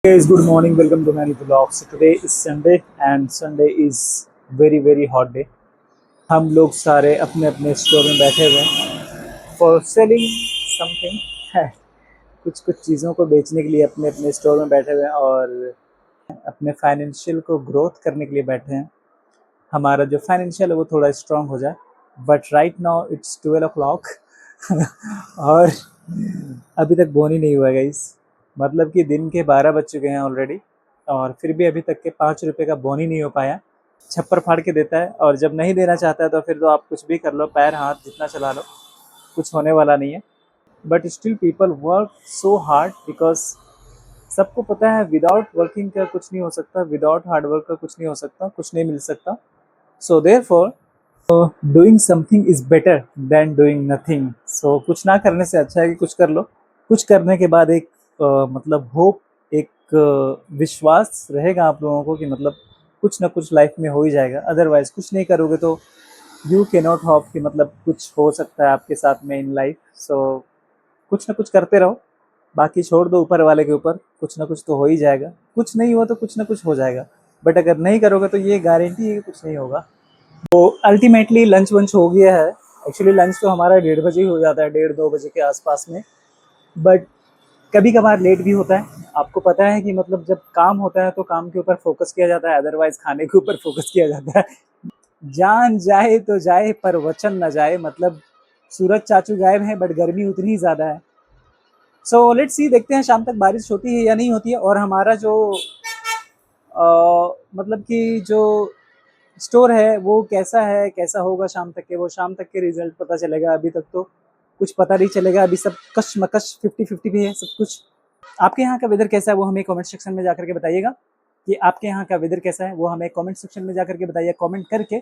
Guys, good morning. Welcome to Many Vlogs. So today is Sunday and Sunday is very hot day. हम लोग सारे अपने अपने store में बैठे हुए हैं फॉर सेलिंग समथिंग है। कुछ कुछ चीज़ों को बेचने के लिए अपने अपने स्टोर में बैठे हुए हैं और अपने फाइनेंशियल को ग्रोथ करने के लिए बैठे हैं। हमारा जो फाइनेंशियल है वो थोड़ा स्ट्रांग हो जाए। But right now it's 12 o'clock और अभी तक बोन ही नहीं हुआ गाइस। मतलब कि दिन के 12 बज चुके हैं ऑलरेडी और फिर भी अभी तक के 5 रुपये का बोन ही नहीं हो पाया। छप्पर फाड़ के देता है और जब नहीं देना चाहता है तो फिर तो आप कुछ भी कर लो, पैर हाथ जितना चला लो, कुछ होने वाला नहीं है। But still people work so hard because सबको पता है विदाउट वर्किंग का कुछ नहीं हो सकता, विदाउट हार्ड वर्क का कुछ नहीं हो सकता, कुछ नहीं मिल सकता। So therefore doing something is better than doing nothing. So कुछ ना करने से अच्छा है कि कुछ कर लो। कुछ करने के बाद एक मतलब होप, एक विश्वास रहेगा आप लोगों को कि मतलब कुछ ना कुछ लाइफ में हो ही जाएगा। अदरवाइज कुछ नहीं करोगे तो यू कैन नॉट होप कि मतलब कुछ हो सकता है आपके साथ में इन लाइफ। सो कुछ ना कुछ करते रहो, बाकी छोड़ दो ऊपर वाले के ऊपर। कुछ ना कुछ तो हो ही जाएगा, कुछ नहीं हुआ तो कुछ ना कुछ हो जाएगा। बट अगर नहीं करोगे तो ये गारंटी है कि कुछ नहीं होगा। तो अल्टीमेटली लंच वंच हो गया है। एक्चुअली लंच तो हमारा 1:30 बजे ही हो जाता है, 1:30-2 बजे के आसपास में। बट कभी कभार लेट भी होता है। आपको पता है कि मतलब जब काम होता है तो काम के ऊपर फोकस किया जाता है, अदरवाइज खाने के ऊपर फोकस किया जाता है। जान जाए तो जाए पर वचन न जाए। मतलब सूरज चाचू गायब है बट गर्मी उतनी ही ज़्यादा है। सो लेट्स सी, देखते हैं शाम तक बारिश होती है या नहीं होती है। और हमारा जो मतलब कि जो स्टोर है वो कैसा है, कैसा होगा शाम तक के, वो शाम तक के रिजल्ट पता चलेगा। अभी तक तो कुछ पता नहीं चलेगा। अभी सब कशमकश 50-50 भी है सब कुछ। आपके यहाँ का वेदर कैसा है वो हमें कमेंट सेक्शन में जाकर के बताइएगा। कि आपके यहाँ का वेदर कैसा है वो हमें कमेंट सेक्शन में जाकर के बताइए कमेंट करके।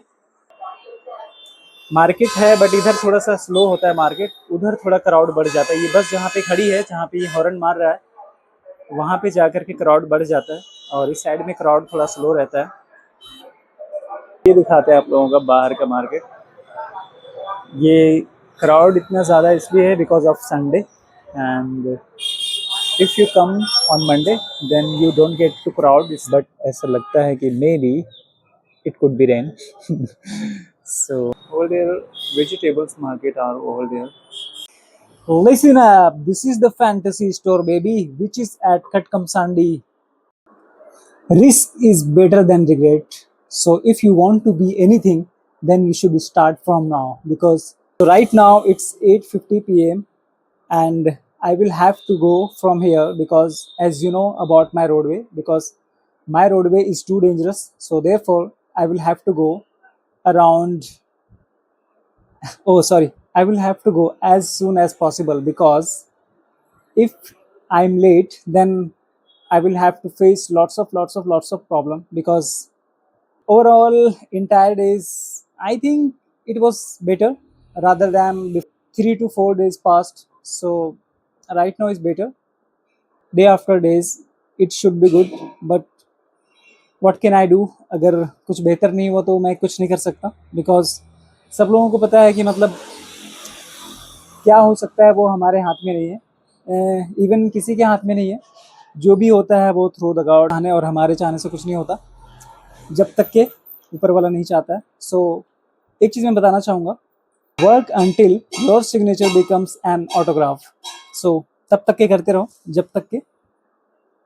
मार्केट है बट इधर थोड़ा सा स्लो होता है मार्केट, उधर थोड़ा क्राउड बढ़ जाता है। ये बस जहाँ पे खड़ी है, जहाँ पे ये हॉर्न मार रहा है, वहाँ पे जाकर के क्राउड बढ़ जाता है और इस साइड में क्राउड थोड़ा स्लो रहता है। ये दिखाते हैं आप लोगों का बाहर का मार्केट। ये क्राउड इतना ज़्यादा इसलिए है because of Sunday and if you come on Monday then you don't get to crowd. But ऐसा लगता है कि may be it could be rain. So over there vegetables market are over there. Listen up, this is the fantasy store baby, which is at Katkamsandi. Risk is better than regret. So if you want to be anything, then you should start from now, because right now it's 8:50 p.m. and I will have to go from here because, as you know about my roadway, because my roadway is too dangerous. So therefore I will have to go around, oh sorry, I will have to go as soon as possible, because if I'm late then I will have to face lots of problem. Because overall entire days I think it was better rather than 3 to 4 days past. So right now is better, day after days it should be good. But what can I do, अगर कुछ बेहतर नहीं हुआ तो मैं कुछ नहीं कर सकता। बिकॉज सब लोगों को पता है कि मतलब क्या हो सकता है वो हमारे हाथ में नहीं है, इवन किसी के हाथ में नहीं है। जो भी होता है वो थ्रू द गॉड आने, और हमारे चाहने से कुछ नहीं होता जब तक के ऊपर वाला नहीं चाहता है। सो एक चीज़ मैं बताना चाहूँगा, work until your signature becomes an autograph. So तब तक के करते रहो जब तक के,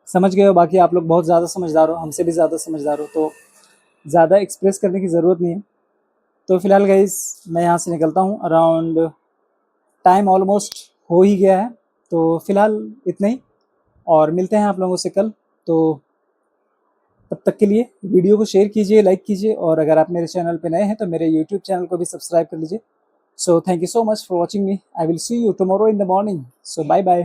समझ गए हो। बाकी आप लोग बहुत ज़्यादा समझदार हो, हमसे भी ज़्यादा समझदार हो, तो ज़्यादा एक्सप्रेस करने की ज़रूरत नहीं है। तो फिलहाल गाइस मैं यहाँ से निकलता हूँ, अराउंड टाइम ऑलमोस्ट हो ही गया है। तो फिलहाल इतना ही, और मिलते हैं आप लोगों से कल। तो तब तक के लिए वीडियो को शेयर कीजिए, लाइक कीजिए, और अगर आप मेरे चैनल पे नए हैं तो मेरे यूट्यूब चैनल को भी सब्सक्राइब कर लीजिए। So thank you so much for watching me. I will see you tomorrow in the morning. So bye bye.